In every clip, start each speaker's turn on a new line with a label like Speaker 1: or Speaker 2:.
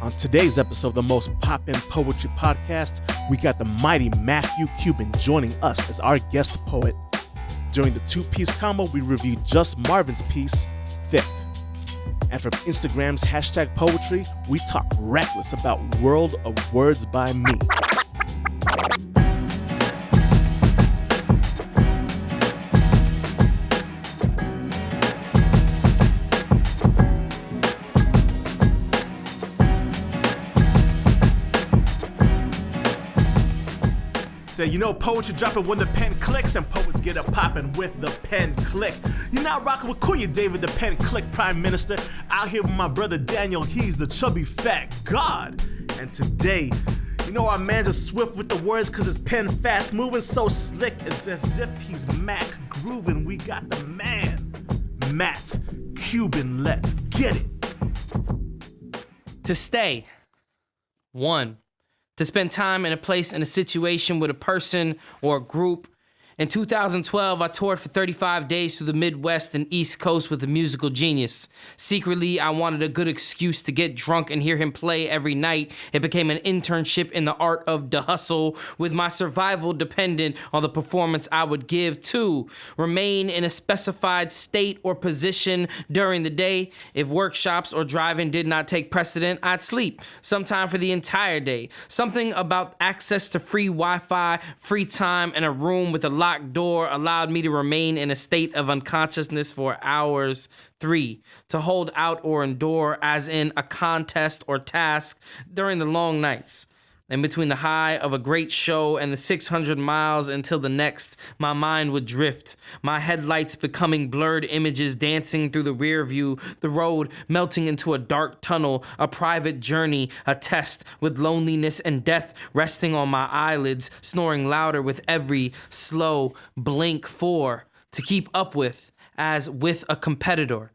Speaker 1: On today's episode of the most poppin' poetry podcast, we got the mighty Matthew Cuban joining us as our guest poet. During the two-piece combo, we reviewed just Marvin's piece, Thick. And from Instagram's hashtag poetry, we talk reckless about World of Words by Me. So you know poetry dropping when the pen clicks, and poets get it popping with the Pen Clique. You're now rocking with Kuya David, the Pen Clique Prime Minister, out here with my brother Daniel Hees, the chubby fat god. And today, you know our man's a swift with the words cause his pen fast moving, so slick, it's as if he's Mac grooving. We got the man, Matt Cuban, let's get it.
Speaker 2: To stay. 1. To spend time in a place, in a situation with a person or a group. In 2012, I toured for 35 days through the Midwest and East Coast with a musical genius. Secretly, I wanted a good excuse to get drunk and hear him play every night. It became an internship in the art of the hustle, with my survival dependent on the performance I would give to remain in a specified state or position during the day. If workshops or driving did not take precedent, I'd sleep, sometime for the entire day. Something about access to free Wi-Fi, free time, and a room with a locked door allowed me to remain in a state of unconsciousness for hours. 3, to hold out or endure, as in a contest or task, during the long nights. In between the high of a great show and the 600 miles until the next, my mind would drift, my headlights becoming blurred images dancing through the rear view, the road melting into a dark tunnel, a private journey, a test, with loneliness and death resting on my eyelids, snoring louder with every slow blink. 4, to keep up with, as with a competitor.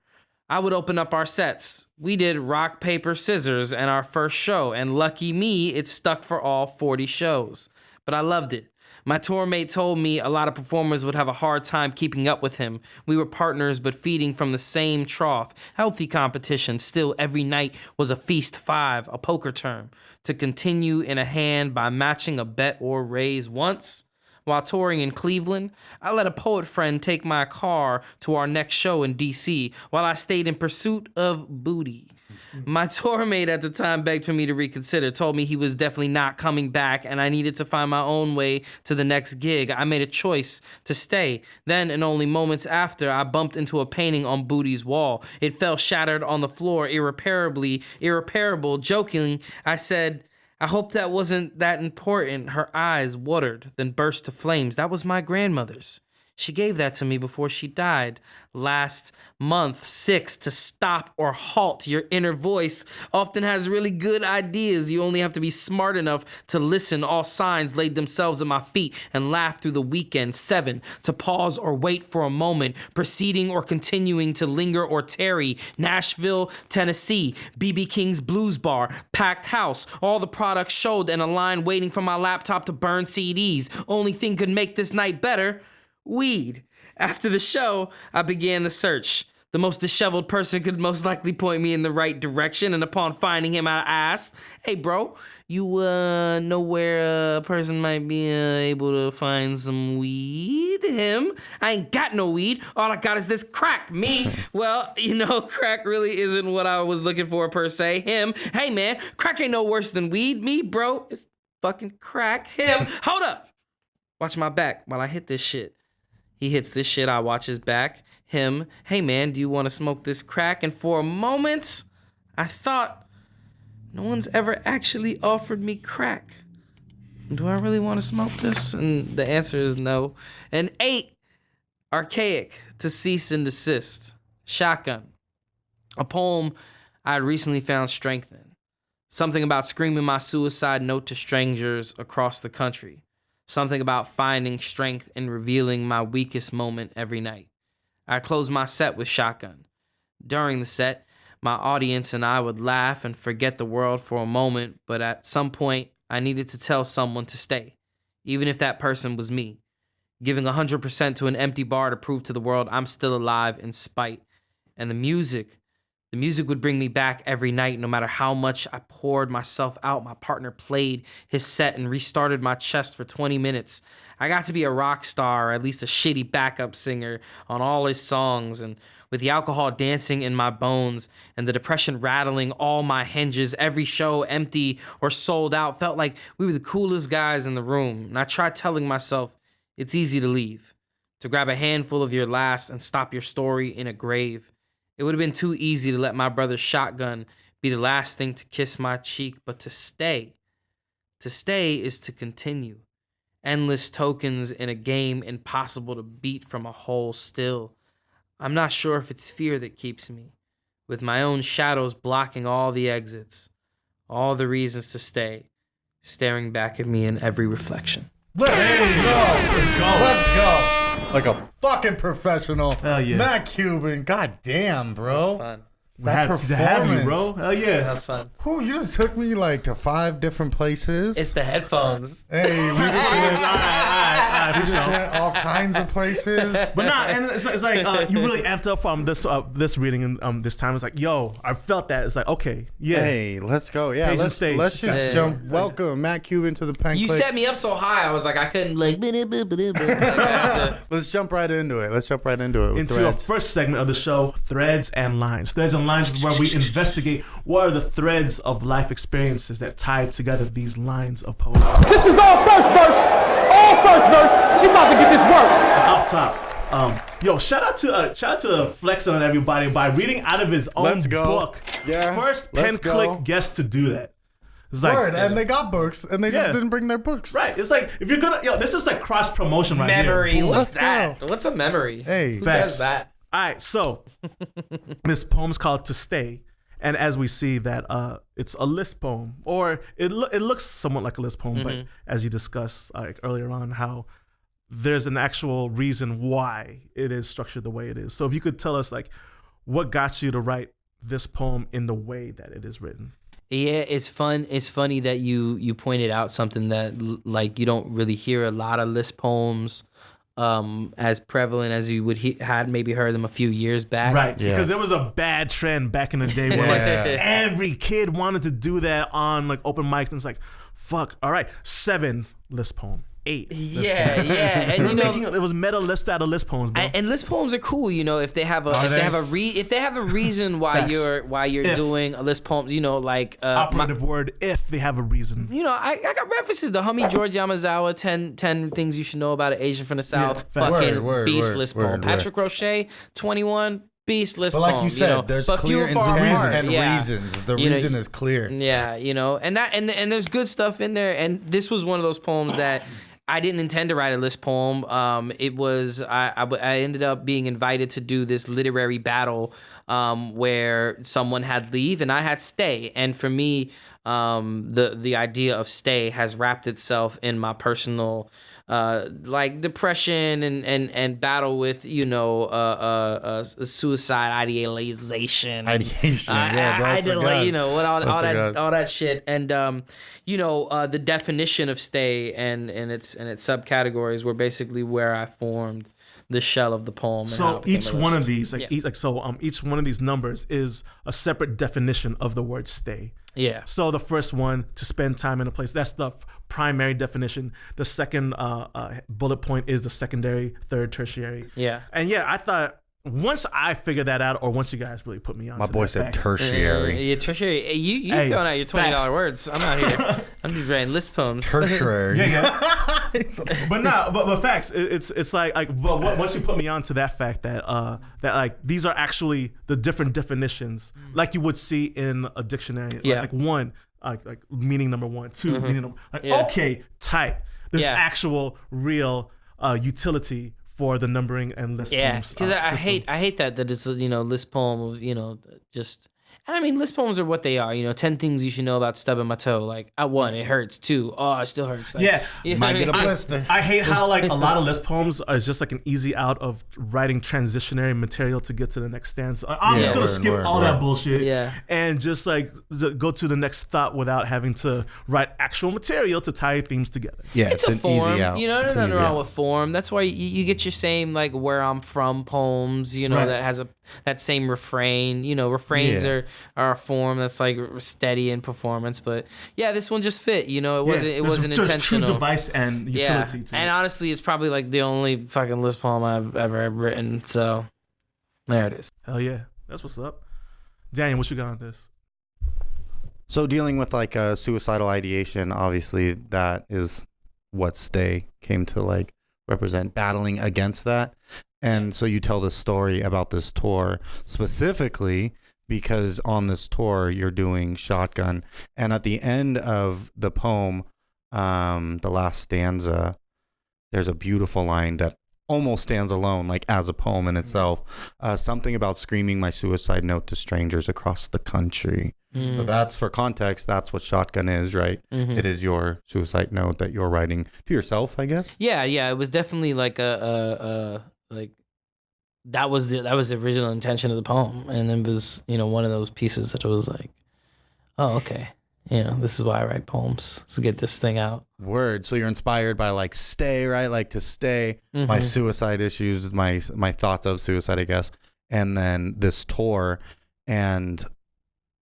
Speaker 2: I would open up our sets. We did rock, paper, scissors in our first show, and lucky me, it stuck for all 40 shows. But I loved it. My tour mate told me a lot of performers would have a hard time keeping up with him. We were partners, but feeding from the same trough. Healthy competition. Still, every night was a feast. 5, a poker term. To continue in a hand by matching a bet or raise. Once, while touring in Cleveland, I let a poet friend take my car to our next show in D.C. while I stayed in pursuit of booty. My tour mate at the time begged for me to reconsider, told me he was definitely not coming back and I needed to find my own way to the next gig. I made a choice to stay. Then, and only moments after, I bumped into a painting on Booty's wall. It fell shattered on the floor, irreparable. Joking, I said, I hope that wasn't that important. Her eyes watered, then burst to flames. That was my grandmother's. She gave that to me before she died last month. 6, to stop or halt. Your inner voice often has really good ideas. You only have to be smart enough to listen. All signs laid themselves at my feet and laughed through the weekend. 7, to pause or wait for a moment, proceeding or continuing to linger or tarry. Nashville, Tennessee, B.B. King's Blues Bar, packed house. All the products showed and a line waiting for my laptop to burn CDs. Only thing could make this night better: weed. After the show, I began the search. The most disheveled person could most likely point me in the right direction, and upon finding him, I asked, "Hey, bro, you know where a person might be able to find some weed?" Him, "I ain't got no weed. All I got is this crack." Me, "Well, crack really isn't what I was looking for per se." Him, "Hey, man, crack ain't no worse than weed." Me, "Bro, it's fucking crack." Him, "Hold up. Watch my back while I hit this shit." He hits this shit, I watch his back. Him, "Hey man, do you want to smoke this crack?" And for a moment, I thought, no one's ever actually offered me crack. Do I really want to smoke this? And the answer is no. And 8, archaic, to cease and desist. Shotgun, a poem I had recently found strength in. Something about screaming my suicide note to strangers across the country. Something about finding strength in revealing my weakest moment every night. I closed my set with Shotgun. During the set, my audience and I would laugh and forget the world for a moment, but at some point, I needed to tell someone to stay, even if that person was me. Giving 100% to an empty bar to prove to the world I'm still alive in spite. And the music The music would bring me back every night, no matter how much I poured myself out. My partner played his set and restarted my chest for 20 minutes. I got to be a rock star, or at least a shitty backup singer on all his songs, and with the alcohol dancing in my bones and the depression rattling all my hinges, every show empty or sold out felt like we were the coolest guys in the room. And I tried telling myself, it's easy to leave, to grab a handful of your last and stop your story in a grave. It would have been too easy to let my brother's shotgun be the last thing to kiss my cheek, but to stay is to continue. Endless tokens in a game impossible to beat from a hole still. I'm not sure if it's fear that keeps me, with my own shadows blocking all the exits, all the reasons to stay, staring back at me in every reflection.
Speaker 3: Let's go. Like a fucking professional.
Speaker 1: Hell yeah.
Speaker 3: Matt Cuban. God damn, bro.
Speaker 2: That's fun.
Speaker 3: That
Speaker 1: to have you,
Speaker 3: performance.
Speaker 1: bro. Hell yeah.
Speaker 2: That's fun.
Speaker 3: Whew, you just took me like to 5 different places.
Speaker 2: It's the headphones.
Speaker 3: Hey, we just went all kinds of places.
Speaker 1: But nah, and it's like you really amped up from this reading and this time. It's like, yo, I felt that. It's like, okay, yeah.
Speaker 3: Hey, let's go. Yeah,
Speaker 1: Page and
Speaker 3: let's
Speaker 1: stage.
Speaker 3: just jump. Welcome, Matt Cuban, to the Pen
Speaker 2: You
Speaker 3: Clique.
Speaker 2: set me up so high, I was like, I couldn't like.
Speaker 3: Let's jump right into it. With
Speaker 1: Into
Speaker 3: threads.
Speaker 1: our first segment of the show, Threads and Lines. Threads and Lines is where we investigate what are the threads of life experiences that tie together these lines of poetry.
Speaker 4: This is all first verse. All first verse. You about to get this work.
Speaker 1: Off top, yo, shout out to flexing on everybody by reading out of his own
Speaker 3: Let's go.
Speaker 1: book.
Speaker 3: Yeah,
Speaker 1: First
Speaker 3: let's
Speaker 1: Pen
Speaker 3: go.
Speaker 1: Clique guest to do that. It's like,
Speaker 3: Word, and they got books, and they just
Speaker 1: Yeah.
Speaker 3: didn't bring their books.
Speaker 1: right. It's like if you're gonna, this is like cross promotion right
Speaker 2: Memory.
Speaker 1: here. Boom.
Speaker 2: What's
Speaker 3: Let's
Speaker 2: that?
Speaker 3: go.
Speaker 2: What's a memory?
Speaker 3: Hey,
Speaker 2: Who
Speaker 1: facts.
Speaker 2: does that?
Speaker 1: All right, so this poem's called "To Stay," and as we see that it's a list poem, or it looks somewhat like a list poem, but as you discussed like earlier on, how there's an actual reason why it is structured the way it is. So if you could tell us like what got you to write this poem in the way that it is written.
Speaker 2: Yeah, it's fun. It's funny that you pointed out something that like you don't really hear a lot of list poems as prevalent as you would had maybe heard them a few years back.
Speaker 1: Right,
Speaker 3: Yeah.
Speaker 1: because there was a bad trend back in the day where like every kid wanted to do that on like open mics, and it's like, fuck, all right, 7 list poem, 8 list
Speaker 2: Yeah,
Speaker 1: poem.
Speaker 2: yeah, and you know,
Speaker 1: it was meta list out of list poems, bro.
Speaker 2: and list poems are cool, you know, if they have a if they have a reason why
Speaker 1: Facts.
Speaker 2: you're
Speaker 1: If.
Speaker 2: doing a list poem, you know, like
Speaker 1: Operative word, if they have a reason.
Speaker 2: you know, I got references to Hummy George Yamazawa, 10 things you should know about an Asian from the South,
Speaker 1: facts.
Speaker 2: fucking
Speaker 3: Word,
Speaker 2: beast
Speaker 3: word,
Speaker 2: list
Speaker 3: word,
Speaker 2: poem.
Speaker 3: word.
Speaker 2: Patrick Roche, 21, beast list
Speaker 3: But like
Speaker 2: poem.
Speaker 3: you said,
Speaker 2: know,
Speaker 3: there's
Speaker 2: but
Speaker 3: clear
Speaker 2: few and far
Speaker 3: intent
Speaker 2: apart.
Speaker 3: and
Speaker 2: Yeah.
Speaker 3: reasons. The
Speaker 2: You know,
Speaker 3: reason is clear.
Speaker 2: Yeah, you know, and there's good stuff in there, and this was one of those poems that I didn't intend to write a list poem. It was I ended up being invited to do this literary battle where someone had leave and I had stay, and for me, the idea of stay has wrapped itself in my personal like depression and battle with, you know, suicide idealization.
Speaker 3: Yeah, bless the God.
Speaker 2: You know, what all
Speaker 3: Bless the God.
Speaker 2: that shit, and you know, the definition of stay and its subcategories were basically where I formed the shell of the poem. And how
Speaker 1: So
Speaker 2: it became
Speaker 1: each
Speaker 2: a
Speaker 1: one
Speaker 2: list.
Speaker 1: of these, like each one of these numbers is a separate definition of the word stay.
Speaker 2: Yeah.
Speaker 1: So the first one, to spend time in a place, that's the primary definition. The second bullet point is the secondary, third, tertiary.
Speaker 2: Yeah.
Speaker 1: And yeah, I thought once I figured that out, or once you guys really put me on,
Speaker 3: My
Speaker 1: to
Speaker 3: boy
Speaker 1: that
Speaker 3: said
Speaker 1: fact,
Speaker 3: tertiary.
Speaker 2: Yeah, tertiary. You
Speaker 1: Hey,
Speaker 2: throwing out your $20
Speaker 1: facts.
Speaker 2: words. I'm out here. I'm just writing list poems.
Speaker 3: Tertiary.
Speaker 1: Yeah. But no, but facts. It's like but once you put me on to that fact that that like these are actually the different definitions like you would see in a dictionary.
Speaker 2: Yeah.
Speaker 1: Like one, like meaning number 1, 2 meaning number. Like,
Speaker 2: Yeah.
Speaker 1: okay, tight. There's
Speaker 2: Yeah.
Speaker 1: actual real utility for the numbering and list
Speaker 2: Yeah,
Speaker 1: poems.
Speaker 2: because I
Speaker 1: system.
Speaker 2: hate that it's a, you know, list poem of, you know, just And I mean, list poems are what they are. 10 things you should know about stubbing my toe. Like, 1, it hurts. 2, it still hurts. Like,
Speaker 1: Yeah.
Speaker 2: you know
Speaker 3: Might
Speaker 2: what I
Speaker 3: get a
Speaker 2: mean?
Speaker 3: blister.
Speaker 1: I hate how like a lot of list poems is just like an easy out of writing transitionary material to get to the next stanza. I'm just gonna
Speaker 3: word,
Speaker 1: skip
Speaker 3: word,
Speaker 1: all
Speaker 3: word.
Speaker 1: that bullshit
Speaker 2: Yeah.
Speaker 1: and just like go to the next thought without having to write actual material to tie themes together.
Speaker 3: Yeah,
Speaker 2: It's a
Speaker 3: an
Speaker 2: form.
Speaker 3: easy out.
Speaker 2: There's
Speaker 3: It's an
Speaker 2: nothing
Speaker 3: easy
Speaker 2: wrong
Speaker 3: out.
Speaker 2: with form. That's why you get your same like where I'm from poems.
Speaker 1: Right.
Speaker 2: That has that same refrain. Refrains
Speaker 3: Yeah.
Speaker 2: are a form that's like steady in performance. But yeah, this one just fit. It wasn't
Speaker 1: There's
Speaker 2: intentional.
Speaker 1: just true device and
Speaker 2: Yeah,
Speaker 1: utility to
Speaker 2: and
Speaker 1: it.
Speaker 2: honestly, it's probably like the only fucking list poem I've ever written. So there it is.
Speaker 1: Hell yeah, that's what's up. Daniel, what you got on this?
Speaker 5: So dealing with like a suicidal ideation, obviously that is what Stay came to like represent, battling against that. And so you tell this story about this tour specifically because on this tour you're doing Shotgun, and at the end of the poem, the last stanza, there's a beautiful line that almost stands alone, like as a poem in itself. Something about screaming my suicide note to strangers across the country. So that's, for context, that's what Shotgun is, right? It is your suicide note that you're writing to yourself, I guess.
Speaker 2: Yeah, it was definitely like like that was the original intention of the poem, and it was one of those pieces that it was like, oh, okay, this is why I write poems, to get this thing out.
Speaker 5: Word. So you're inspired by like Stay, right? Like to stay, my suicide issues, my thoughts of suicide, I guess, and then this tour and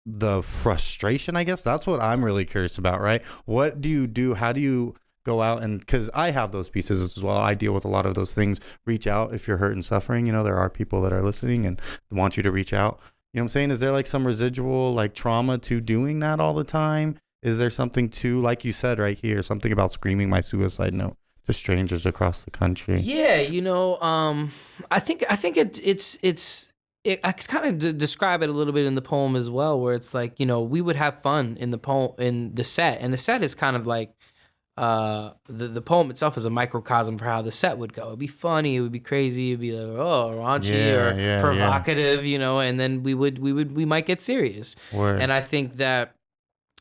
Speaker 5: the frustration, I guess. That's what I'm really curious about, right? What do you do? How do you go out? And because I have those pieces as well, I deal with a lot of those things. Reach out if you're hurt and suffering. There are people that are listening and want you to reach out. You know what I'm saying? Is there like some residual like trauma to doing that all the time? Is there something to, like you said right here, something about screaming my suicide note to strangers across the country?
Speaker 2: Yeah, I think I kind of describe it a little bit in the poem as well, where it's like, we would have fun in the poem, in the set, and the set is kind of like the poem itself is a microcosm for how the set would go. It'd be funny, it would be crazy, it'd be like, raunchy or provocative, and then we might get serious.
Speaker 5: Word.
Speaker 2: And I think that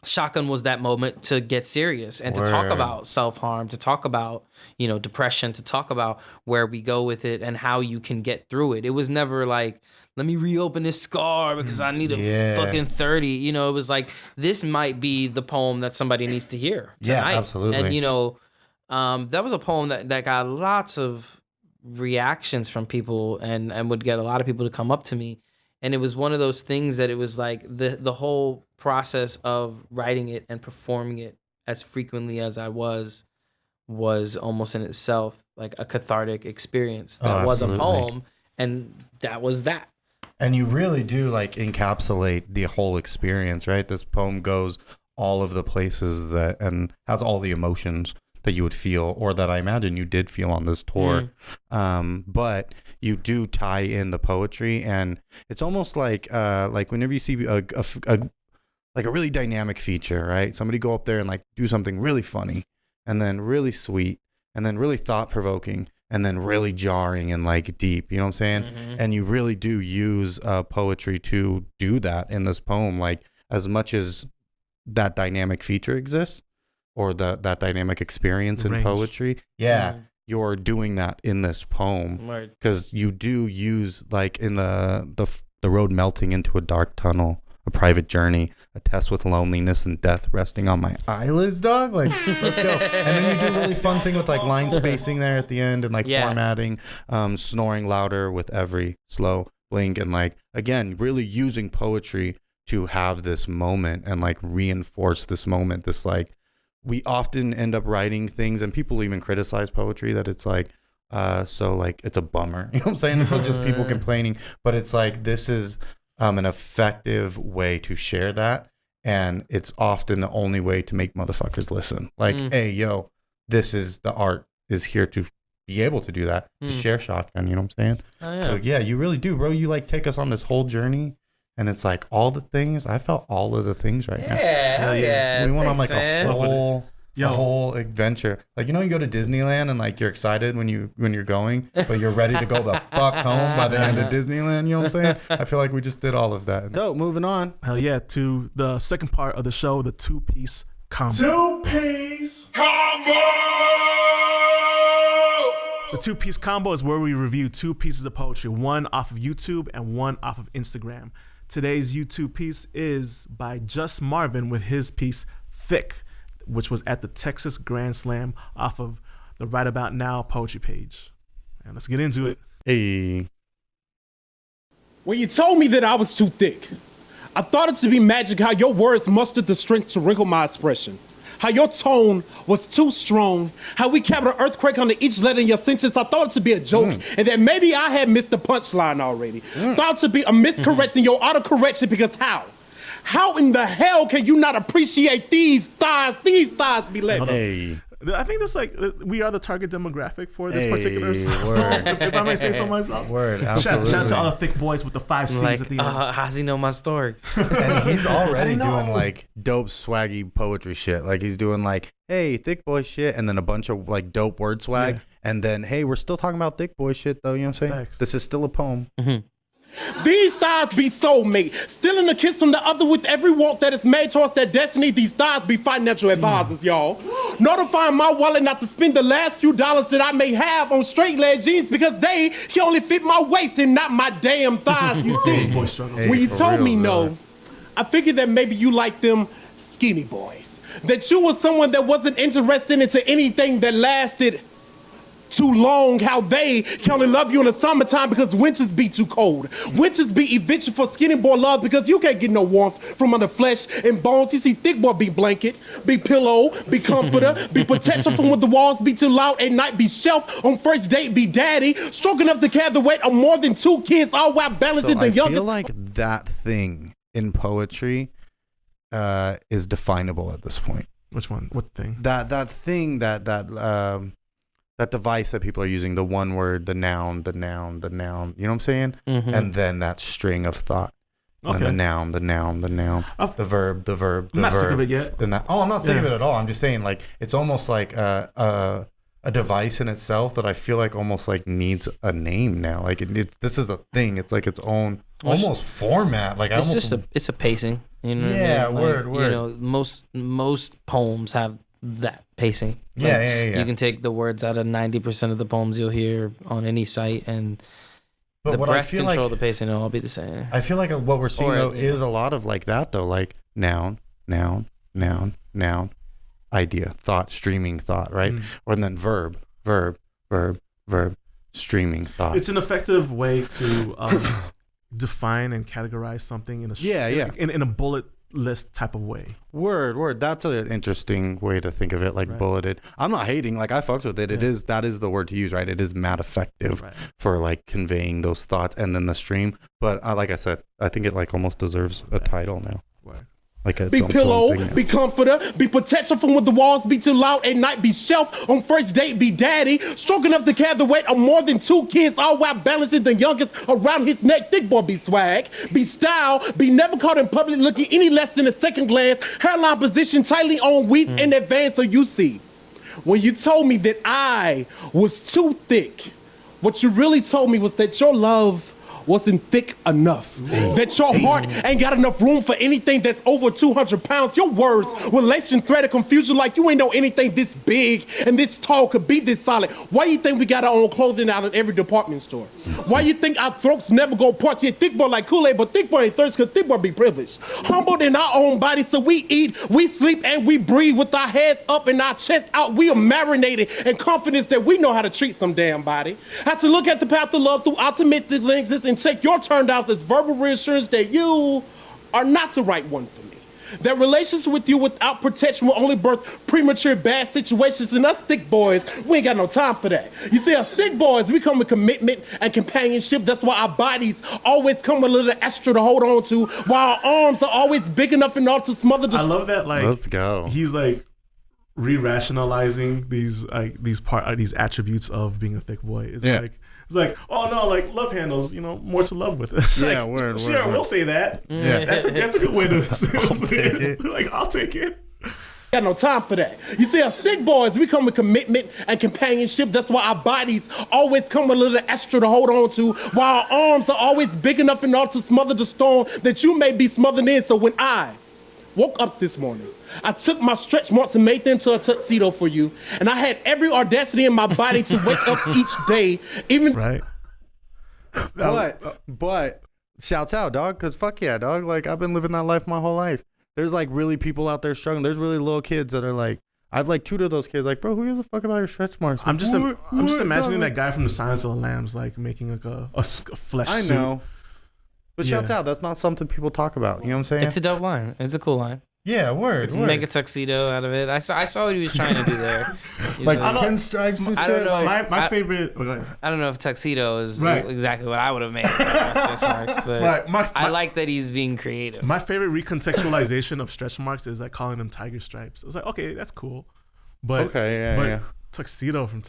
Speaker 2: Shotgun was that moment to get serious and to talk
Speaker 5: Word.
Speaker 2: about self-harm, to talk about, depression, to talk about where we go with it and how you can get through it. It was never like, let me reopen this scar because I need a fucking 30. It was like, this might be the poem that somebody needs to hear tonight.
Speaker 5: Yeah, absolutely.
Speaker 2: And, that was a poem that got lots of reactions from people and would get a lot of people to come up to me. And it was one of those things that it was like the whole process of writing it and performing it as frequently as I was almost in itself like a cathartic experience that was a poem, and that was that.
Speaker 5: And you really do like encapsulate the whole experience, right? This poem goes all of the places and has all the emotions that you would feel, or that I imagine you did feel on this tour. But you do tie in the poetry, and it's almost like whenever you see a really dynamic feature, right? Somebody go up there and like do something really funny, and then really sweet, and then really thought provoking, and then really jarring and like deep, you know what I'm saying? And you really do use poetry to do that in this poem, like as much as that dynamic feature exists, or that dynamic experience in
Speaker 1: Range.
Speaker 5: Poetry. Yeah, you're doing that in this poem, because you do use like in the road melting into a dark tunnel, a private journey, a test with loneliness and death resting on my eyelids, dog. Like, let's go. And then you do a really fun thing with like line spacing there at the end, and like formatting, snoring louder with every slow blink, and like, again, really using poetry to have this moment and like reinforce this moment. This like, we often end up writing things, and people even criticize poetry that it's like, so like it's a bummer. You know what I'm saying? It's not just people complaining, but it's like, this is an effective way to share that. And it's often the only way to make motherfuckers listen. Like, hey, yo, this is the art is here to be able to do that, to share Shotgun. You know what I'm saying?
Speaker 2: Oh, yeah.
Speaker 5: So yeah, you really do, bro. You like take us on this whole journey. And it's like all the things, I felt all of the things right now.
Speaker 2: Yeah, hell yeah.
Speaker 5: We went on
Speaker 2: Thanks,
Speaker 5: like
Speaker 2: man.
Speaker 5: a whole the whole adventure. Like, you know, you go to Disneyland and like you're excited when you're going, but you're ready to go the fuck home by the end of Disneyland. You know what I'm saying? I feel like we just did all of that. No, moving on.
Speaker 1: Hell yeah, to the second part of the show, the two-piece combo.
Speaker 4: Two-piece combo!
Speaker 1: The two-piece combo is where we review two pieces of poetry, one off of YouTube and one off of Instagram. Today's YouTube piece is by Just Marvin with his piece, Thick, which was at the Texas Grand Slam off of the Right About Now poetry page. And let's get into it.
Speaker 5: Hey.
Speaker 6: When you told me that I was too thick, I thought it to be magic how your words mustered the strength to wrinkle my expression. How your tone was too strong. How we kept an earthquake under each letter in your sentence. I thought it to be a joke and that maybe I had missed the punchline already. Thought it to be a miscorrecting your autocorrection because how? How in the hell can you not appreciate these thighs be led?
Speaker 5: Hey.
Speaker 1: I think that's like, we are the target demographic for this particular song.
Speaker 5: Word.
Speaker 1: If I may say so myself.
Speaker 5: Word, absolutely.
Speaker 1: Shout out to all the thick boys with the 5 C's
Speaker 2: Like,
Speaker 1: at the end.
Speaker 2: how's he know my story?
Speaker 5: And he's already doing like dope swaggy poetry shit. Like he's doing like, hey, thick boy shit, and then a bunch of like dope word swag. Yeah. And then, hey, we're still talking about thick boy shit though, you know what I'm saying?
Speaker 1: Thanks.
Speaker 5: This is still a poem.
Speaker 2: Mm-hmm.
Speaker 6: These thighs be soulmate, stealing a kiss from the other with every walk that is made towards their destiny. These thighs be financial advisors, y'all. Notifying my wallet not to spend the last few dollars that I may have on straight leg jeans because they can only fit my waist and not my damn thighs, you see. When you told me no, I figured that maybe you like them skinny boys. That you was someone that wasn't interested into anything that lasted too long, how they can only love you in the summertime because winters be too cold. Winters be eviction for skinny boy love because you can't get no warmth from under flesh and bones. You see, thick boy be blanket, be pillow, be comforter, be protection from when the walls be too loud at night, be shelf on first date, be daddy, stroking up to carry the weight of more than 2 kids, all while balancing the youngest.
Speaker 5: I feel like that thing in poetry is definable at this point.
Speaker 1: Which one? What thing?
Speaker 5: That thing that device that people are using, the one word, the noun, you know what I'm saying? Mm-hmm. And then that string of thought. Okay. And the noun, the verb.
Speaker 1: I'm not sick of it yet.
Speaker 5: I'm not sick of it at all. I'm just saying, like, it's almost like a device in itself that I feel like almost like needs a name now. Like this is a thing. It's like its own almost format. Like
Speaker 2: it's a pacing. You know what I mean? Like, word. You know, most poems have that pacing. Like,
Speaker 5: yeah.
Speaker 2: You can take the words out of 90% of the poems you'll hear on any site, and the breath control, the pacing will all be the same.
Speaker 5: I feel like what we're seeing though is a lot of like that though, like noun, idea, thought, streaming thought, right? Or then verb, streaming thought.
Speaker 1: It's an effective way to define and categorize something in a in a bullet list type of way.
Speaker 5: Word. That's an interesting way to think of it, like bulleted. I'm not hating, like I fucks with it. That is the word to use, right? It is mad effective for like conveying those thoughts and then the stream. But like I said, I think it like almost deserves a title now.
Speaker 1: Right.
Speaker 5: Like
Speaker 6: be pillow, be comforter, be protection from when the walls be too loud at night, be shelf on first date, be daddy, stroking up to carry the weight of more than 2 kids, all while balancing the youngest around his neck. Thick boy be swag, be style, be never caught in public looking any less than a second glance, hairline position tightly on weeks in advance. So you see, when you told me that I was too thick, what you really told me was that your love wasn't thick enough. That your heart ain't got enough room for anything that's over 200 pounds. Your words were laced in thread of confusion like you ain't know anything this big and this tall could be this solid. Why you think we got our own clothing out in every department store? Why you think our throats never go parts? Yeah, thick boy like Kool-Aid, but thick boy ain't thirst because thick boy be privileged. Humbled in our own bodies, so we eat, we sleep, and we breathe with our heads up and our chest out. We are marinated in confidence that we know how to treat some damn body. Have to look at the path of love through optimistic lenses and take your turn downs as verbal reassurance that you are not the right one for me. That relations with you without protection will only birth premature bad situations, and us thick boys, we ain't got no time for that. You see, us thick boys, we come with commitment and companionship. That's why our bodies always come with a little extra to hold on to, while our arms are always big enough in order to smother the...
Speaker 1: I love that, like...
Speaker 5: Let's go.
Speaker 1: He's like re-rationalizing these attributes of being a thick boy. It's like, oh no, like love handles, more to love with. It's
Speaker 5: yeah,
Speaker 1: like,
Speaker 5: word.
Speaker 1: We'll say that.
Speaker 5: Yeah,
Speaker 1: that's a good way to
Speaker 5: I'll take it.
Speaker 1: Like, I'll take it.
Speaker 6: Got no time for that. You see, us thick boys, we come with commitment and companionship. That's why our bodies always come with a little extra to hold on to, while our arms are always big enough and all to smother the storm that you may be smothered in. So when I woke up this morning, I took my stretch marks and made them into a tuxedo for you, and I had every audacity in my body to wake up each day, even...
Speaker 1: Right.
Speaker 5: But shouts out, dog, because fuck yeah, dog. Like, I've been living that life my whole life. There's like really people out there struggling. There's really little kids that are like, I've like tutored those kids. Like, bro, who gives a fuck about your stretch marks? Like,
Speaker 1: I'm just imagining that guy from the Silence of the Lambs like making like a flesh
Speaker 5: I
Speaker 1: suit.
Speaker 5: know. But shouts out. That's not something people talk about. You know what I'm saying?
Speaker 2: It's a dope line. It's a cool line.
Speaker 5: Yeah, word.
Speaker 2: Make a tuxedo out of it. I saw what he was trying to do there.
Speaker 5: Like pinstripes and
Speaker 2: I don't
Speaker 5: shit.
Speaker 2: know.
Speaker 5: Like,
Speaker 1: My favorite.
Speaker 2: I don't know if tuxedo is
Speaker 1: Right.
Speaker 2: exactly what I would have made. Stretch marks, but
Speaker 1: Right.
Speaker 2: I like that he's being creative.
Speaker 1: My favorite recontextualization of stretch marks is like calling them tiger stripes. It's like, okay, that's cool, but tuxedo from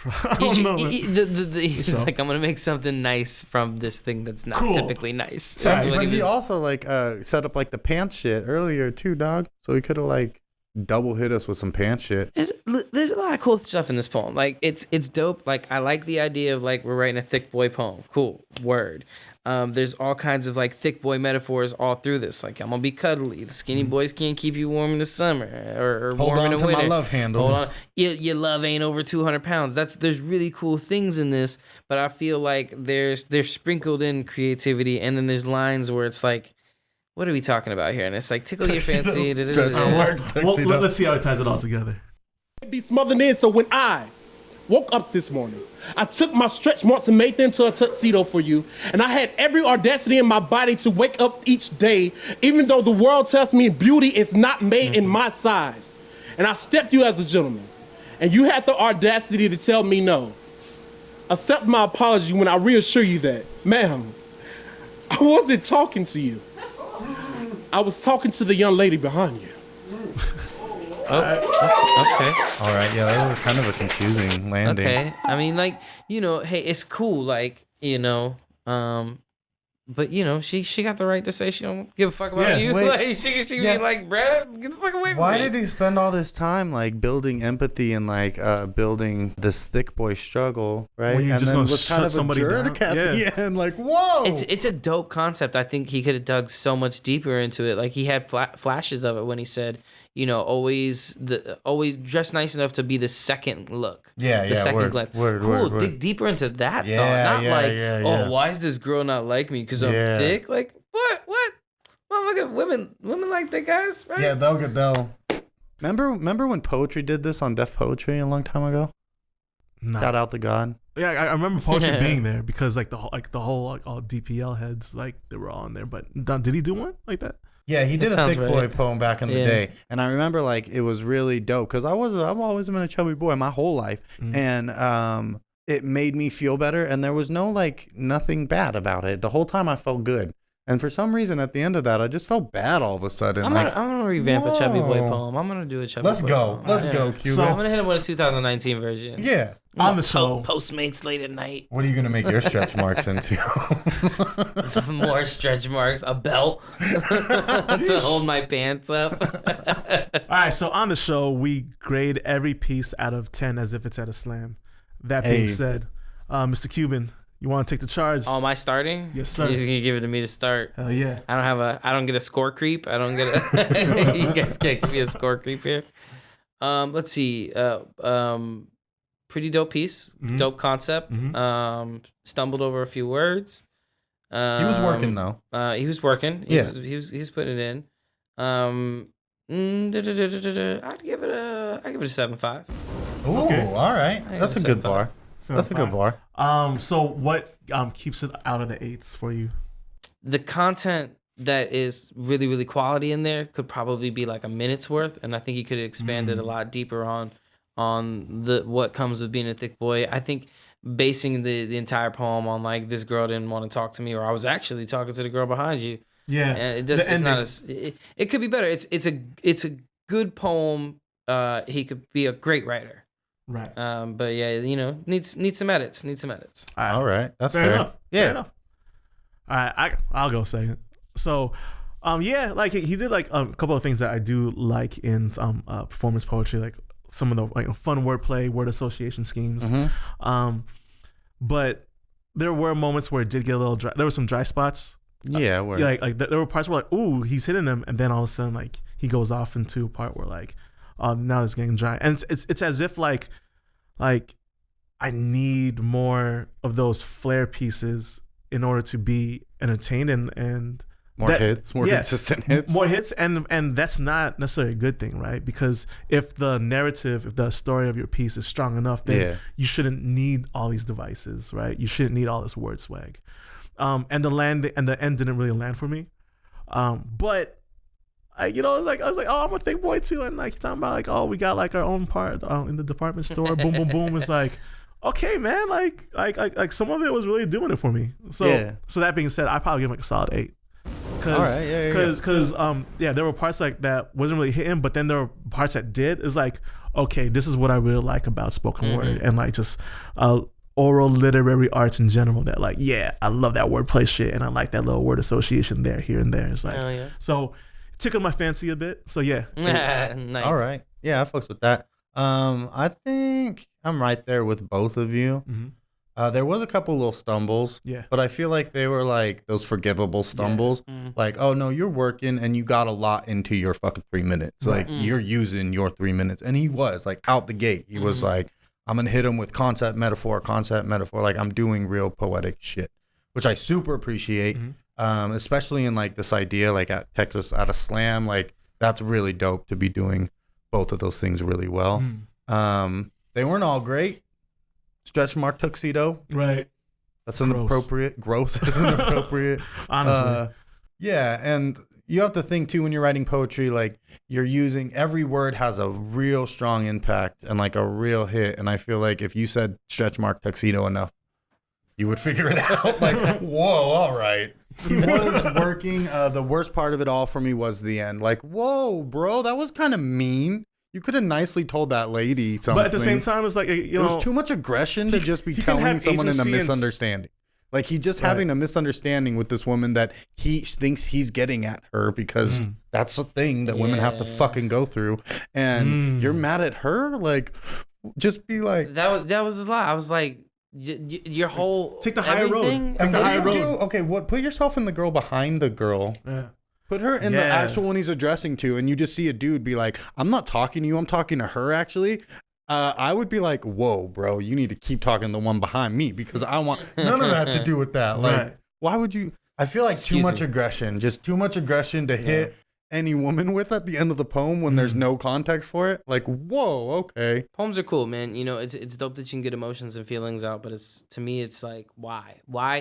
Speaker 1: I don't know.
Speaker 2: He's like, I'm gonna make something nice from this thing that's not typically nice.
Speaker 5: Yeah, but he also like set up like the pants shit earlier too, dog. So he could have like double hit us with some pants shit.
Speaker 2: There's a lot of cool stuff in this poem. Like it's dope. Like I like the idea of like we're writing a thick boy poem. Cool word. There's all kinds of like thick boy metaphors all through this. Like I'm gonna be cuddly. The skinny boys can't keep you warm in the summer or
Speaker 5: Hold
Speaker 2: warm
Speaker 5: on
Speaker 2: in the
Speaker 5: to
Speaker 2: winter.
Speaker 5: my love handles.
Speaker 2: Hold on. Your love ain't over 200 pounds. There's really cool things in this, but I feel like there's sprinkled in creativity, and then there's lines where it's like, what are we talking about here? And it's like tickle your fancy.
Speaker 1: Well, let's see how it ties it all together.
Speaker 6: Be smothered in. So when I woke up this morning, I took my stretch marks and made them into a tuxedo for you, and I had every audacity in my body to wake up each day, even though the world tells me beauty is not made in my size. And I stepped you as a gentleman, and you had the audacity to tell me no. Accept my apology when I reassure you that, ma'am, I wasn't talking to you. I was talking to the young lady behind you.
Speaker 2: Okay.
Speaker 5: All right, yeah, that was kind of a confusing landing.
Speaker 2: Okay. I mean, like, hey, it's cool, like, but she got the right to say she don't give a fuck about you.
Speaker 5: Wait,
Speaker 2: like she be like, bruh, get the fuck away from me.
Speaker 5: Why did he spend all this time like building empathy and like building this thick boy struggle, right?
Speaker 1: When you're
Speaker 5: and
Speaker 1: just
Speaker 5: then
Speaker 1: gonna
Speaker 5: was kind
Speaker 1: shut
Speaker 5: of
Speaker 1: somebody
Speaker 5: a jerk
Speaker 1: down?
Speaker 5: at the end, like, whoa.
Speaker 2: It's a dope concept. I think he could have dug so much deeper into it. Like he had flashes of it when he said, always dress nice enough to be the second look. The second glance. Cool. Dig deeper into that thought. Not why is this girl not like me because I'm thick? Like what? Motherfucker, women like that, guys, right?
Speaker 5: Yeah, they'll. Remember when poetry did this on Def Poetry a long time ago?
Speaker 1: No.
Speaker 5: Shout out to God.
Speaker 1: Yeah, I remember poetry being there because like the whole all DPL heads like they were all in there. But did he do one like that?
Speaker 5: Yeah, he did a thick boy
Speaker 2: right.
Speaker 5: poem back in the day, and I remember like it was really dope because I've always been a chubby boy my whole life, and it made me feel better, and there was nothing bad about it. The whole time I felt good, and for some reason at the end of that I just felt bad all of a sudden.
Speaker 2: I'm gonna revamp a chubby boy poem. I'm gonna do a chubby.
Speaker 5: Let's
Speaker 2: boy
Speaker 5: go.
Speaker 2: Poem.
Speaker 5: Let's go, Cuban.
Speaker 2: So I'm gonna hit him with a 2019 version.
Speaker 5: Yeah.
Speaker 1: On the show.
Speaker 2: Postmates late at night.
Speaker 5: What are you gonna make your stretch marks into?
Speaker 2: More stretch marks, a belt to hold my pants up.
Speaker 1: All right, so on the show, we grade every piece out of 10 as if it's at a slam. That being said, Mr. Cuban, you want to take the charge?
Speaker 2: Oh, am I starting?
Speaker 1: Yes, sir.
Speaker 2: He's gonna give it to me to start.
Speaker 1: Hell yeah.
Speaker 2: I don't get a score creep. I don't get a. You guys can't give me a score creep here. Let's see. Pretty dope piece, dope concept. Stumbled over a few words.
Speaker 5: He was working though.
Speaker 2: He was working. He was putting it in. I'd give it a 7.5.
Speaker 5: Ooh, okay. All right. That's a good bar. That's a good bar.
Speaker 1: So what keeps it out of the 8s for you?
Speaker 2: The content that is really, really quality in there could probably be like a minute's worth, and I think he could have expanded a lot deeper on what comes with being a thick boy. I think basing the entire poem on like this girl didn't want to talk to me, or I was actually talking to the girl behind you.
Speaker 1: Yeah,
Speaker 2: and it's not as it could be better. It's a good poem. He could be a great writer.
Speaker 1: Right.
Speaker 2: But yeah, needs some edits.
Speaker 5: All right. That's
Speaker 1: fair
Speaker 5: fair.
Speaker 1: Enough.
Speaker 5: Yeah.
Speaker 1: Fair enough. All right, I'll go second. So Yeah, like he did like a couple of things that I do like in performance poetry, like some of the like fun wordplay, word association schemes. But there were moments where it did get a little dry. There were some dry spots.
Speaker 5: Yeah,
Speaker 1: like there were parts where like, ooh, he's hitting them, and then all of a sudden like he goes off into a part where like, now it's getting dry, and it's as if like I need more of those flair pieces in order to be entertained and
Speaker 5: more hits, more consistent hits.
Speaker 1: More hits, and that's not necessarily a good thing, right? Because if the narrative, if the story of your piece is strong enough, then you shouldn't need all these devices, right? You shouldn't need all this word swag. And the end didn't really land for me. But I was like, oh, I'm a thick boy too, and like talking about like, oh, we got like our own part in the department store. Boom, boom, boom. It's like, okay, man, like some of it was really doing it for me. So that being said, I probably give him like a solid 8. Because there were parts like that wasn't really hitting, but then there were parts that did. It's like, okay, this is what I really like about spoken word and like just oral literary arts in general. That like, yeah, I love that wordplay shit, and I like that little word association there, here and there. It's like, so it tickled my fancy a bit. So yeah,
Speaker 2: nice.
Speaker 5: All right, yeah, I fucks with that. I think I'm right there with both of you. There was a couple little stumbles, but I feel like they were like those forgivable stumbles. Like, oh no, you're working and you got a lot into your fucking 3 minutes. Like you're using your 3 minutes, and he was like out the gate. He was like, I'm gonna hit him with concept metaphor. Like I'm doing real poetic shit, which I super appreciate. Especially in like this idea, like at Texas at a slam, like that's really dope to be doing both of those things really well. They weren't all great. Stretch mark tuxedo.
Speaker 1: Right.
Speaker 5: That's inappropriate. Gross is inappropriate.
Speaker 1: Honestly.
Speaker 5: Yeah, and you have to think too when you're writing poetry, like you're using every word has a real strong impact and like a real hit. And I feel like if you said stretch mark tuxedo enough, you would figure it out. Like, whoa, all right. He was working. The worst part of it all for me was the end. Like, whoa, bro, that was kind of mean. You could have nicely told that lady something.
Speaker 1: But at the same time, it's like, it
Speaker 5: was too much aggression to just be telling someone in a misunderstanding. Like he just having a misunderstanding with this woman that he thinks he's getting at her because that's a thing that women have to fucking go through. And you're mad at her? Like, just be like.
Speaker 2: That was a lot. I was like, your whole
Speaker 1: take the higher road.
Speaker 5: And what do you do? Okay, put yourself in the girl behind the girl. Yeah. Put her in the actual one he's addressing to, and you just see a dude be like, I'm not talking to you, I'm talking to her actually. I would be like, whoa, bro, you need to keep talking to the one behind me because I want none of that to do with that. Like, why would you? I feel like too much aggression to hit any woman with at the end of the poem when there's no context for it. Like, whoa, okay.
Speaker 2: Poems are cool, man. You know, it's dope that you can get emotions and feelings out, but to me, it's like, why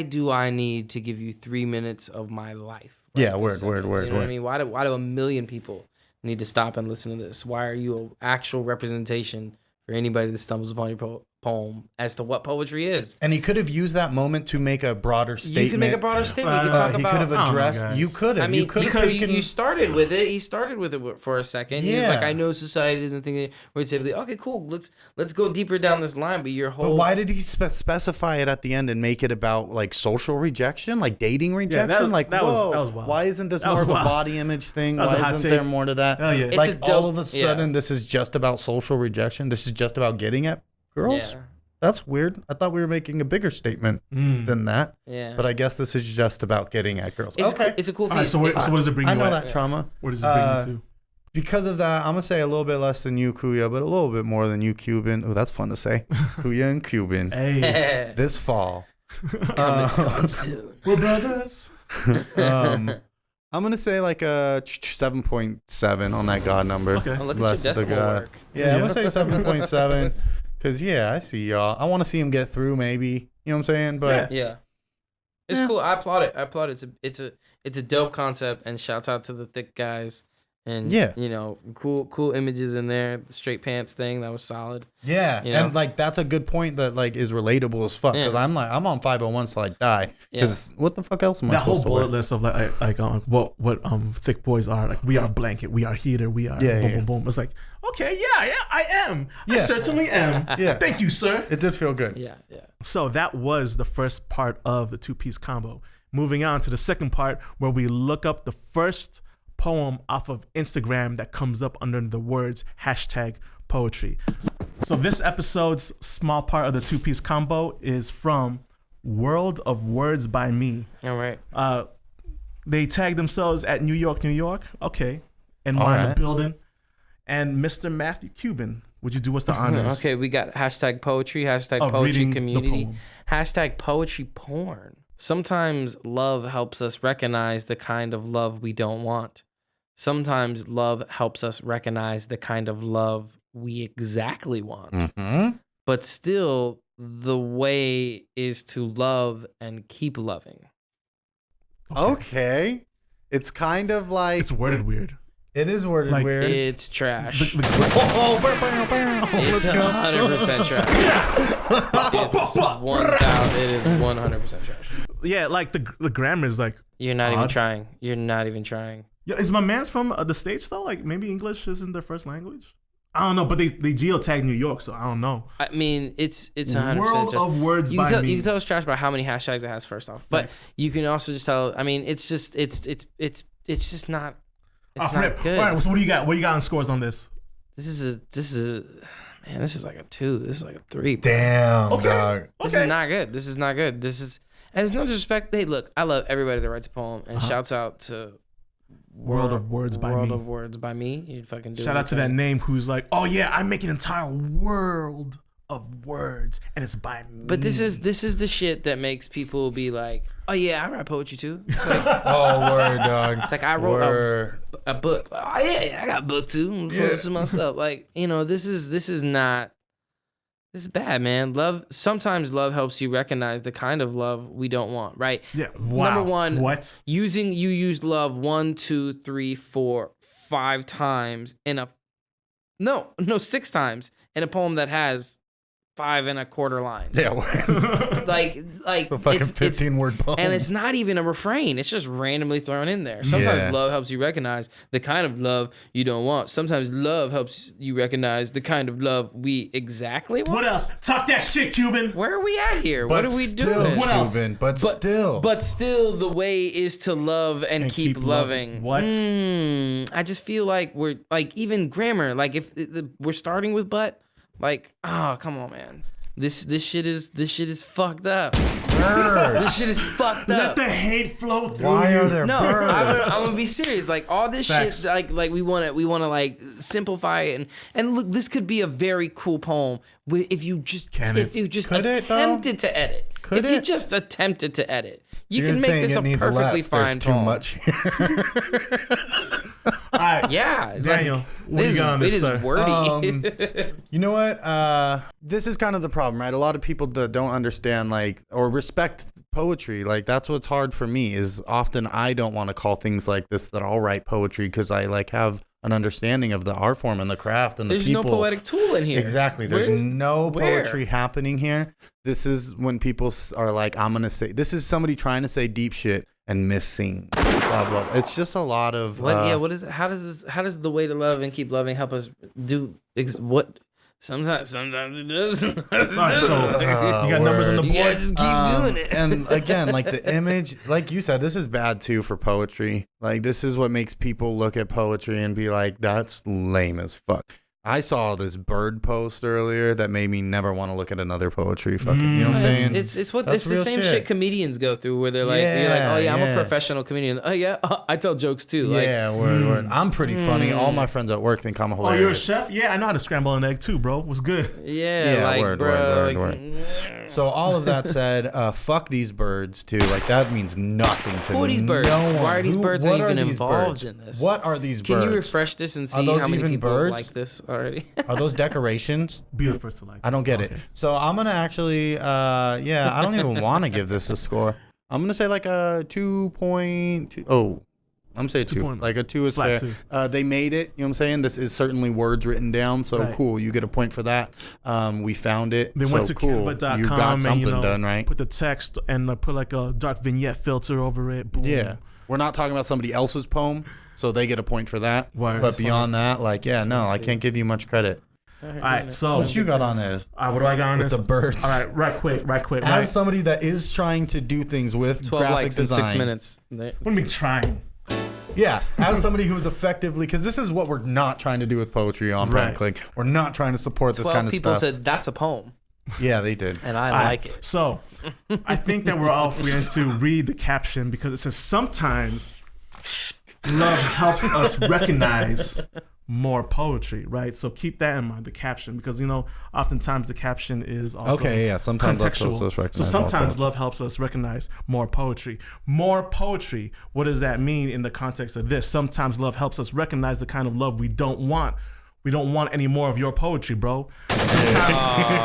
Speaker 2: do I need to give you 3 minutes of my life?
Speaker 5: Right, yeah, word.
Speaker 2: You know what I mean? Why do a million people need to stop and listen to this? Why are you an actual representation for anybody that stumbles upon your poem as to what poetry is?
Speaker 5: And he could have used that moment to make a broader statement.
Speaker 2: You could make a broader statement. You could talk about.
Speaker 5: He could have addressed. You could have.
Speaker 2: I mean,
Speaker 5: you could have taken.
Speaker 2: You started with it. He started with it for a second.
Speaker 5: Yeah.
Speaker 2: He was like, I know society doesn't think relatively. Okay, cool. Let's go deeper down this line. But your whole.
Speaker 5: But why did he specify it at the end and make it about like social rejection, like dating rejection?
Speaker 1: Yeah,
Speaker 5: that was wild. Why isn't this more of a body image thing? Why isn't there more to that?
Speaker 1: Yeah.
Speaker 5: Like all of a sudden, this is just about social rejection. This is just about getting at girls. Yeah. That's weird. I thought we were making a bigger statement than that. Yeah. But I guess this is just about getting at girls.
Speaker 2: It's a cool piece.
Speaker 1: Right, so what does it bring you
Speaker 5: I know that trauma.
Speaker 1: What does it bring you to?
Speaker 5: Because of that, I'm going to say a little bit less than you, Kuya, but a little bit more than you, Cuban. Oh, that's fun to say. Kuya and Cuban.
Speaker 1: Hey.
Speaker 5: This fall.
Speaker 2: Coming soon.
Speaker 1: We're brothers.
Speaker 5: I'm going to say like a 7.7 on that God number.
Speaker 2: Okay. Oh, look at your decimal work.
Speaker 5: Yeah, I'm going to say 7.7. Because, I see y'all. I want to see him get through, maybe. You know what I'm saying? But
Speaker 2: yeah. It's cool. I applaud it. It's a dope concept, and shouts out to the thick guys. And, cool images in there. The straight pants thing, that was solid.
Speaker 5: Yeah, and, like, that's a good point that, like, is relatable as fuck. Because I'm on 501 till I die. Because what the fuck else am I supposed to wear?
Speaker 1: That whole bullet list of, what thick boys are. Like, we are blanket, we are heater, we are boom, boom. It's like, okay, I am. I certainly am.
Speaker 5: Yeah.
Speaker 1: Thank you, sir.
Speaker 5: It did feel good.
Speaker 2: Yeah.
Speaker 1: So that was the first part of the two-piece combo. moving on to the second part where we look up the first poem off of Instagram that comes up under the words #poetry. So this episode's small part of the two-piece combo is from World of Words by Me.
Speaker 2: All right.
Speaker 1: They tag themselves at New York, New York. Okay. And mine the building. And Mr. Matthew Cuban, would you do us the honors?
Speaker 2: Okay, we got #poetry, #poetry community, #poetry porn. Sometimes love helps us recognize the kind of love we don't want. Sometimes love helps us recognize the kind of love we exactly want.
Speaker 5: Mm-hmm.
Speaker 2: But still, the way is to love and keep loving.
Speaker 5: Okay. It's kind of like...
Speaker 1: It's worded weird.
Speaker 3: It is worded
Speaker 1: Like,
Speaker 3: weird.
Speaker 2: It's trash.
Speaker 3: Oh,
Speaker 2: It's 100% trash. It is 100% trash.
Speaker 1: Yeah, like the grammar is like...
Speaker 2: You're not even
Speaker 1: odd.
Speaker 2: trying. You're not even trying.
Speaker 1: Yeah, is my man's from the States though? Like maybe English isn't their first language? I don't know, but they geotag New York, so I don't know.
Speaker 2: I mean, it's 100%
Speaker 1: World
Speaker 2: trash.
Speaker 1: of Words
Speaker 2: You
Speaker 1: by
Speaker 2: can tell,
Speaker 1: Me.
Speaker 2: you can tell it's trash by how many hashtags it has first off, but
Speaker 1: Thanks.
Speaker 2: you can also just tell. I mean, it's just it's just not. It's
Speaker 1: All
Speaker 2: not good.
Speaker 1: right, so what do you got? What do you got on scores on this?
Speaker 2: This is man. This is like a 2. This is like a 3.
Speaker 3: Damn,
Speaker 1: Okay.
Speaker 3: dog.
Speaker 2: This is not good. This is not good. This is, and it's no disrespect. Hey, look, I love everybody that writes a poem, and shouts out to
Speaker 1: World of Words by
Speaker 2: World
Speaker 1: Me.
Speaker 2: of Words by Me. You fucking do.
Speaker 1: Shout out to that name who's like, oh yeah, I make an entire world of words, and it's by me.
Speaker 2: But this is the shit that makes people be like, oh yeah, I write poetry too. It's like,
Speaker 3: Oh, word, dog.
Speaker 2: it's like I wrote
Speaker 3: Word.
Speaker 2: a book. Oh yeah, I got a book too. This myself. Like, you know, this is bad, man. Sometimes love helps you recognize the kind of love we don't want, right?
Speaker 1: Yeah. Wow.
Speaker 2: Number one,
Speaker 1: What?
Speaker 2: you used love 1, 2, 3, 4, 5 times in a 6 times in a poem that has 5 1/4 lines.
Speaker 3: Yeah, word.
Speaker 2: like
Speaker 3: A fucking 15-word poem.
Speaker 2: and it's not even a refrain. It's just randomly thrown in there. Sometimes
Speaker 3: Yeah.
Speaker 2: love helps you recognize the kind of love you don't want. Sometimes love helps you recognize the kind of love we exactly want.
Speaker 1: What else? Talk that shit, Cuban.
Speaker 2: Where are we at here?
Speaker 3: But
Speaker 2: what are we
Speaker 3: still,
Speaker 2: doing?
Speaker 1: What else?
Speaker 3: Cuban, but still.
Speaker 2: But still, the way is to love and keep loving.
Speaker 1: What?
Speaker 2: I just feel like we're like even grammar. Like if we're starting with but, like come on, man. This shit is fucked up. This shit is fucked
Speaker 1: Let
Speaker 2: up.
Speaker 1: the hate flow through
Speaker 3: Why
Speaker 1: you.
Speaker 3: are there
Speaker 2: No,
Speaker 3: birds?
Speaker 2: I'm gonna be serious. Like all this
Speaker 1: Facts.
Speaker 2: shit, like we wanna like simplify it and look. This could be a very cool poem if you just
Speaker 1: Can it?
Speaker 3: Could it, though?
Speaker 2: attempted to edit.
Speaker 3: Could
Speaker 2: if you
Speaker 3: it?
Speaker 2: just attempted to edit, you
Speaker 3: You're
Speaker 2: can make
Speaker 3: saying
Speaker 2: this
Speaker 3: it
Speaker 2: a
Speaker 3: needs
Speaker 2: perfectly
Speaker 3: less.
Speaker 2: fine
Speaker 3: There's too
Speaker 2: poem.
Speaker 3: much here.
Speaker 1: All right.
Speaker 2: Yeah,
Speaker 1: Daniel,
Speaker 2: like,
Speaker 1: what do you got on this,
Speaker 2: It
Speaker 1: sir?
Speaker 2: is wordy.
Speaker 5: You know what? This is kind of the problem, right? A lot of people don't understand, like, or respect poetry. Like, that's what's hard for me is often I don't want to call things like this that I'll write poetry because I, like, have an understanding of the art form and the craft and
Speaker 2: There's
Speaker 5: the people.
Speaker 2: no poetic tool in here.
Speaker 5: Exactly. There's no poetry happening here. This is when people are like, I'm going to say, this is somebody trying to say deep shit and missing, blah, blah. It's just a lot of.
Speaker 2: What is it? How does the way to love and keep loving help us do what? Sometimes it does.
Speaker 1: All right, so you got numbers on the board.
Speaker 2: Yeah, just keep doing it.
Speaker 5: And again, like the image, like you said, this is bad too for poetry. Like this is what makes people look at poetry and be like, that's lame as fuck. I saw this bird post earlier that made me never want to look at another poetry fucking, you know what I'm saying?
Speaker 2: It's the
Speaker 5: That's
Speaker 2: same
Speaker 5: real
Speaker 2: shit comedians go through where they're like, you're like, oh yeah, I'm a
Speaker 5: Yeah.
Speaker 2: professional comedian. Oh yeah, I tell jokes too. Like,
Speaker 5: Yeah, word. I'm pretty funny. All my friends at work think I'm
Speaker 1: Oh,
Speaker 5: hilarious.
Speaker 1: you're a chef? Yeah, I know how to scramble an egg too, bro. What's good?
Speaker 2: yeah,
Speaker 5: Yeah,
Speaker 2: like,
Speaker 5: word,
Speaker 2: bro,
Speaker 5: word. So all of that said, fuck these birds too. Like that means nothing to
Speaker 2: Who are these birds?
Speaker 5: no one.
Speaker 2: Why are these birds
Speaker 5: what
Speaker 2: even
Speaker 5: these
Speaker 2: involved
Speaker 5: birds?
Speaker 2: in this?
Speaker 5: What are these
Speaker 2: Can
Speaker 5: birds?
Speaker 2: you refresh this and see
Speaker 5: those
Speaker 2: how many
Speaker 5: even
Speaker 2: people
Speaker 5: birds?
Speaker 2: like this already?
Speaker 5: Are those decorations?
Speaker 1: Be the first to like.
Speaker 5: I don't get it. So I'm gonna actually, I don't even want to give this a score. I'm gonna say like a 2.2. Oh, I'm gonna say a 2.
Speaker 1: 2.0.
Speaker 5: Like a 2 is
Speaker 1: Flat
Speaker 5: fair.
Speaker 1: 2.
Speaker 5: They made it. You know what I'm saying? This is certainly words written down. So
Speaker 1: Right.
Speaker 5: cool. You get a point for that. We found it.
Speaker 1: They
Speaker 5: so
Speaker 1: went to
Speaker 5: cool.
Speaker 1: Canva.com
Speaker 5: You got
Speaker 1: and
Speaker 5: something done, right?
Speaker 1: put the text and put like a dark vignette filter over it. Boom.
Speaker 5: Yeah. We're not talking about somebody else's poem, so they get a point for that.
Speaker 1: Word.
Speaker 5: But beyond that, like, yeah, no, I can't give you much credit.
Speaker 1: All right, so
Speaker 5: What you got on there?
Speaker 1: what do I got on
Speaker 5: With
Speaker 1: this?
Speaker 5: the birds.
Speaker 1: All right, right quick.
Speaker 5: As somebody that is trying to do things with
Speaker 2: 12
Speaker 5: graphic
Speaker 2: likes in
Speaker 5: design,
Speaker 2: 6 minutes.
Speaker 1: What do you mean trying?
Speaker 5: Yeah, as somebody who is effectively, because this is what we're not trying to do with poetry on Pen Clique. We're not trying to support this
Speaker 2: 12
Speaker 5: kind of
Speaker 2: people
Speaker 5: stuff.
Speaker 2: said that's a poem,
Speaker 5: Yeah, they did.
Speaker 2: and I like it.
Speaker 1: So, I think that we're all free to read the caption because it says sometimes love helps us recognize more poetry, right? So keep that in mind, the caption, because oftentimes the caption is also
Speaker 5: sometimes love
Speaker 1: contextual.
Speaker 5: helps us recognize
Speaker 1: So sometimes
Speaker 5: more
Speaker 1: love helps us recognize more poetry. More poetry. What does that mean in the context of this? Sometimes love helps us recognize the kind of love we don't want. We don't want any more of your poetry, bro.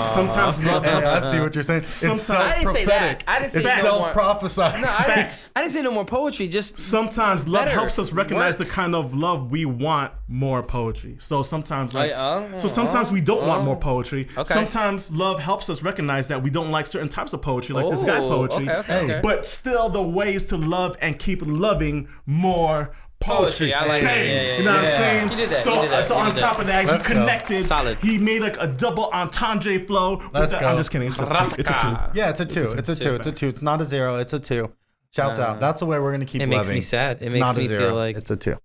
Speaker 1: Sometimes love helps.
Speaker 5: I see what you're saying. It's
Speaker 2: I didn't say that. I didn't say
Speaker 5: It's
Speaker 2: no more.
Speaker 5: self-prophesized.
Speaker 2: No, I didn't say no more poetry. Just
Speaker 1: Sometimes love
Speaker 2: better
Speaker 1: helps us recognize
Speaker 2: work.
Speaker 1: the kind of love we want more poetry. So sometimes sometimes we don't want more poetry.
Speaker 2: Okay.
Speaker 1: Sometimes love helps us recognize that we don't like certain types of poetry, like this guy's poetry.
Speaker 2: Okay.
Speaker 1: But still the ways to love and keep loving more poetry.
Speaker 2: I like it. Yeah,
Speaker 1: You know what I'm saying?
Speaker 2: You did that.
Speaker 1: So,
Speaker 2: You did that.
Speaker 1: so
Speaker 2: You
Speaker 1: on
Speaker 2: did
Speaker 1: top
Speaker 2: that.
Speaker 1: of that,
Speaker 5: Let's
Speaker 1: he
Speaker 5: go.
Speaker 1: connected.
Speaker 2: Solid.
Speaker 1: He made like a double entendre flow.
Speaker 5: Let's go.
Speaker 1: I'm just kidding. It's a 2. It's a 2.
Speaker 5: Yeah, it's a 2. It's a 2. It's a 2. It's not a 0. It's a 2. Shouts out. That's the way we're gonna keep
Speaker 2: It
Speaker 5: loving.
Speaker 2: makes me sad. It
Speaker 5: It's
Speaker 2: makes
Speaker 5: not a
Speaker 2: me
Speaker 5: 0.
Speaker 2: feel like
Speaker 5: It's a 2.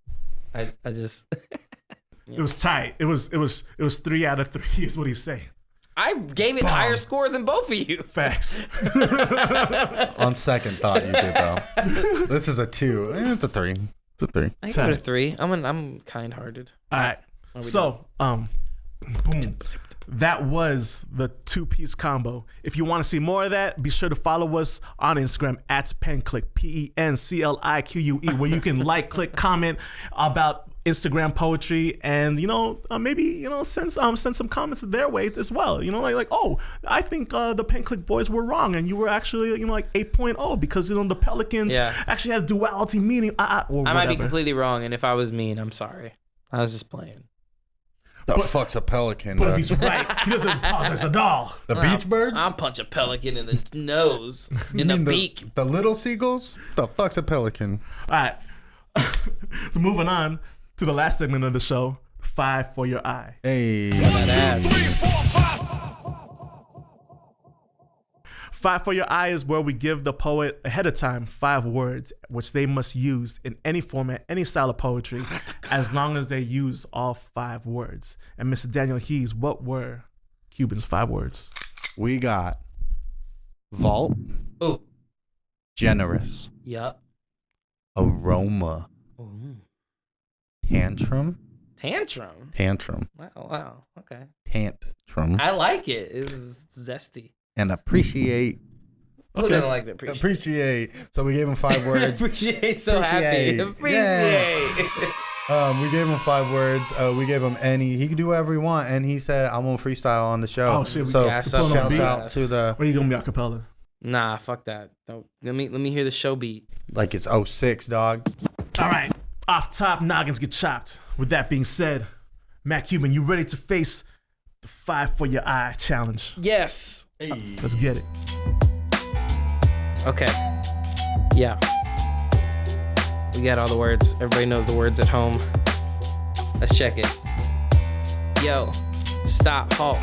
Speaker 2: I just
Speaker 1: It was tight. It was 3 out of 3 is what he's saying.
Speaker 2: I gave it higher score than both of you.
Speaker 1: Facts.
Speaker 5: On second thought, you did though. This is a 2. It's a 3. It's a 3.
Speaker 2: I give it a 3. I'm kind-hearted.
Speaker 1: All right. So, boom. That was the 2-piece combo. If you want to see more of that, be sure to follow us on Instagram at Pen Clique, PENCLIQUE, where you can like, click, comment about Instagram poetry, and maybe send some comments their way as well. I think the Pen Clique boys were wrong, and you were actually 8.0 because the Pelicans actually have duality meaning.
Speaker 2: I might be completely wrong, and if I was mean, I'm sorry. I was just playing.
Speaker 5: The fuck's a pelican?
Speaker 1: But if he's right, he doesn't apologize at all.
Speaker 5: The beach birds?
Speaker 2: I'll punch a pelican in the nose, in the beak.
Speaker 5: The little seagulls? The fuck's a pelican?
Speaker 1: All right. So moving on to the last segment of the show, 5 for your eye.
Speaker 5: Hey.
Speaker 1: 5 for your eye is where we give the poet ahead of time 5 words which they must use in any format, any style of poetry, as long as they use all 5 words. And Mr. Daniel Hees, what were Cuban's 5 words?
Speaker 5: We got vault,
Speaker 2: Ooh.
Speaker 5: generous,
Speaker 2: Yup.
Speaker 5: aroma, tantrum,
Speaker 2: Wow. Okay.
Speaker 5: tantrum,
Speaker 2: I like it. It's zesty.
Speaker 5: and appreciate.
Speaker 2: Who doesn't like that?
Speaker 5: Appreciate. So we gave him 5 words.
Speaker 2: Appreciate. So happy. Appreciate.
Speaker 5: Yeah. We gave him 5 words. We gave him any. He could do whatever he want, and he said, "I'm gonna freestyle on the show."
Speaker 1: Oh, shit, we
Speaker 5: so
Speaker 2: gas
Speaker 1: up.
Speaker 5: shouts
Speaker 1: Beat.
Speaker 5: out to the
Speaker 1: Or are you gonna be a cappella?
Speaker 2: Nah, fuck that. Don't, let me hear the show beat.
Speaker 5: like it's 06, dog.
Speaker 1: All right, off top, noggins get chopped. With that being said, Matt Cuban, you ready to face the 5 for your eye challenge?
Speaker 2: Yes.
Speaker 1: Let's get it.
Speaker 2: Okay. Yeah. We got all the words. Everybody knows the words at home. Let's check it. Yo, stop, halt.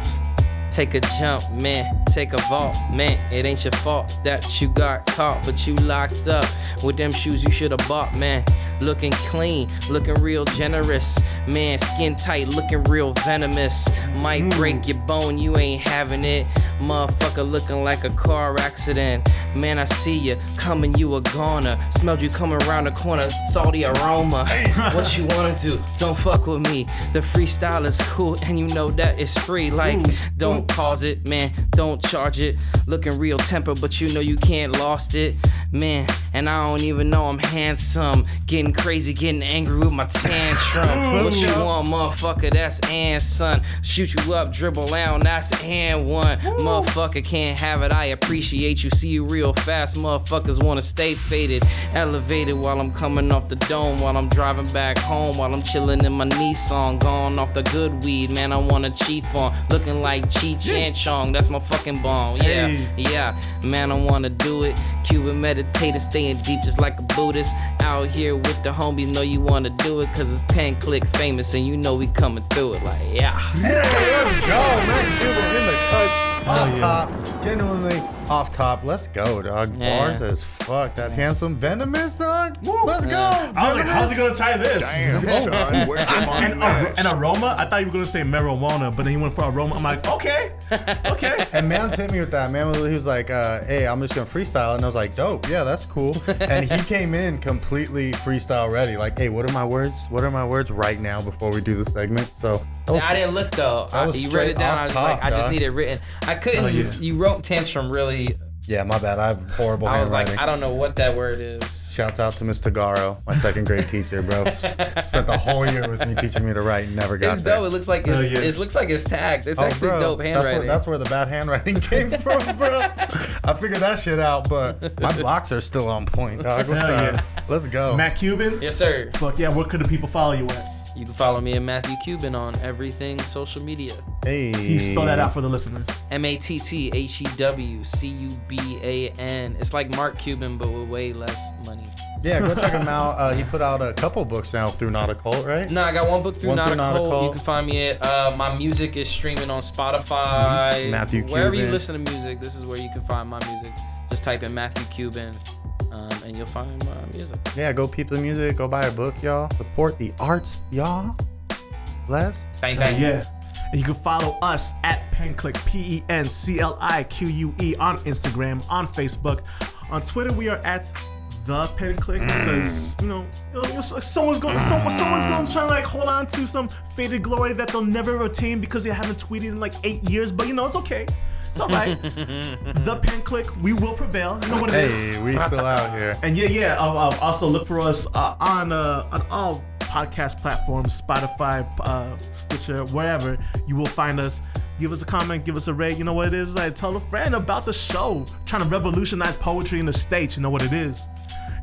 Speaker 2: Take a jump, man. Take a vault, man. It ain't your fault that you got caught, but you locked up with them shoes you should have bought, man. Looking clean, looking real generous, man. Skin tight, looking real venomous. Might break your bone, you ain't having it. Motherfucker looking like a car accident. Man, I see you coming, you a goner. Smelled you coming around the corner, salty aroma. What you wanna do? Don't fuck with me. The freestyle is cool, and you know that it's free. Like, don't pause it, man. Don't charge it. Looking real temper, but you know you can't lost it, man. And I don't even know I'm handsome. Getting crazy, getting angry with my tantrum. What you want, motherfucker? That's and son. Shoot you up, dribble down, that's and one. Motherfucker can't have it, I appreciate you. See you real fast, motherfuckers wanna stay faded. Elevated while I'm coming off the dome, while I'm driving back home, while I'm chilling in my Nissan, gone off the good weed, man, I wanna chief on. Looking like Cheech and Chong, that's my fucking bomb. Yeah, yeah, man, I wanna do it. Cuban meditator, staying deep just like a Buddhist. Out here with the homies, know you wanna do it, cause it's Pen Clique famous, and you know we coming through it like, yeah.
Speaker 5: Let's go, man. Cuban in the cut. Off top, genuinely off top. Let's go, dog.
Speaker 2: Yeah.
Speaker 5: Bars as fuck. That handsome venomous, dog. Let's go.
Speaker 1: I was like, how's he gonna tie this?
Speaker 7: Damn, son, where's your mind at?
Speaker 1: And aroma? I thought you were gonna say marijuana, but then he went for aroma. I'm like, okay.
Speaker 5: And Mans hit me with that. Man, he was like, hey, I'm just gonna freestyle. And I was like, dope. Yeah, that's cool. And he came in completely freestyle ready. Like, hey, what are my words? What are my words right now before we do the segment? So
Speaker 2: I didn't look though. You wrote it down. I was like, I just need it written. I couldn't. You wrote tantrum really.
Speaker 5: Yeah, my bad. I have horrible
Speaker 2: I was
Speaker 5: handwriting.
Speaker 2: like, I don't know what that word is.
Speaker 5: Shouts out to Mr. Garo, my second grade teacher, bro. Spent the whole year with me teaching me to write. Never got
Speaker 2: It's
Speaker 5: there.
Speaker 2: dope. It looks like it looks like it's tagged. It's actually
Speaker 5: bro,
Speaker 2: dope handwriting.
Speaker 5: That's where the bad handwriting came from, bro. I figured that shit out, but my blocks are still on point, dog. What's up? Let's go.
Speaker 1: Matt Cuban?
Speaker 2: Yes, sir.
Speaker 1: Fuck yeah, where could the people follow you at?
Speaker 2: You can follow me at Matthew Cuban on everything social media.
Speaker 5: Hey.
Speaker 1: Can you spell that out for the listeners?
Speaker 2: MATTHEWCUBAN. It's like Mark Cuban, but with way less money.
Speaker 5: Yeah, go check him out. He put out a couple books now through Not a Cult, right?
Speaker 2: No, I got one book through Not a Cult.
Speaker 5: Cult.
Speaker 2: You can find me at my music is streaming on Spotify.
Speaker 5: Matthew
Speaker 2: Wherever you
Speaker 5: Cuban.
Speaker 2: listen to music, this is where you can find my music. Just type in Matthew Cuban, and you'll find my music.
Speaker 5: Yeah, go peep the music. Go buy a book, y'all. Support the arts, y'all. Bless.
Speaker 2: Bang, bang.
Speaker 1: Yeah. And you can follow us at Pen Clique, PENCLIQUE on Instagram, on Facebook. On Twitter, we are at the Pen Clique because someone's going to try to like hold on to some faded glory that they'll never attain because they haven't tweeted in like 8 years. But it's okay. It's all right. The Pen Clique, we will prevail. You know what it is.
Speaker 5: Hey, we still out here.
Speaker 1: And also look for us on all podcast platforms, Spotify, Stitcher, wherever you will find us. Give us a comment, give us a rate. You know what it is? Like, tell a friend about the show. Trying to revolutionize poetry in the States. You know what it is.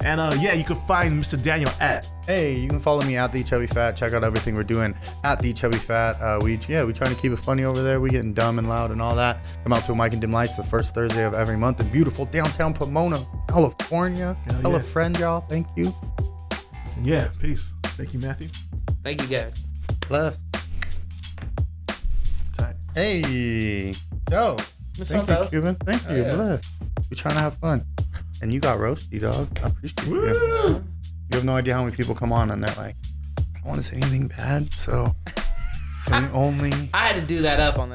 Speaker 1: And you can find Mr. Daniel at.
Speaker 5: Hey, you can follow me at The Chubby Fat. Check out everything we're doing at The Chubby Fat. We trying to keep it funny over there. We getting dumb and loud and all that. Come out to a Mike and Dim Lights the first Thursday of every month in beautiful downtown Pomona, California. Hello, friend, y'all. Thank you.
Speaker 1: Yeah, peace. Thank you, Matthew.
Speaker 2: Thank you, guys.
Speaker 5: Bless.
Speaker 1: Tight.
Speaker 5: Hey, yo. Thank you, Cuban. Thank you.
Speaker 2: Yeah.
Speaker 5: Bless. We're trying to have fun. And you got roasty, dog. I appreciate you. You have no idea how many people come on and they're like, I don't want to say anything bad, so can we only...
Speaker 2: I had to do that up on the